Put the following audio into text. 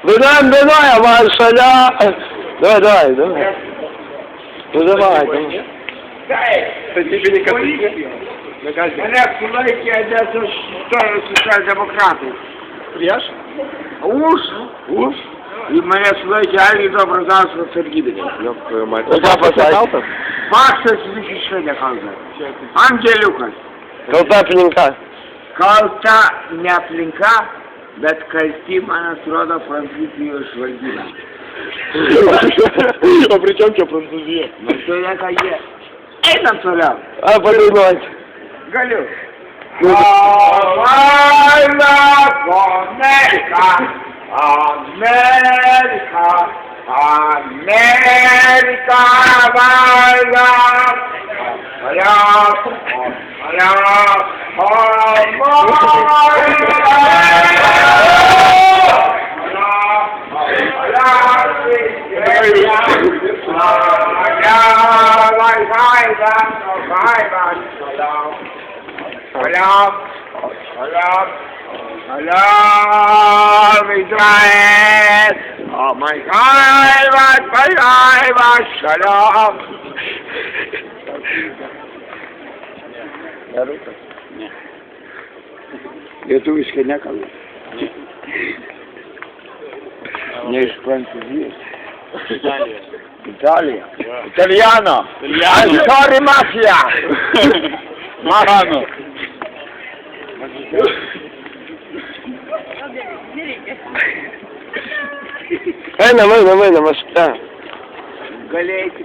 Давай, маршаля. Давай. Ну давай. Це тебе не катить. Олег Сулейки, Одесса, социал-демократов. Прияж? Уж. И моя Сулейки, Али, добро, завтра, Сергидович. Ёб твою мать. Ну, папа, Покатался? Паша, священник, Ангелюка. Колтапленька. Kalta ne aplinka, bet kalti, man atrodo, Prancūzijos žvalgyba. O при чем čia Prancūzija? Nu, tai ką jie. Einam toliau. А, подумать. Galiu. Laila, Amerika, Laila, Salam Israel. Oh my God, Shalom. Lietuviškai nekalbu. Ne iš Prancūzijos. Italija. Italiano. Sorry, mafia. Marano. Ай, на мене, машина. Галейки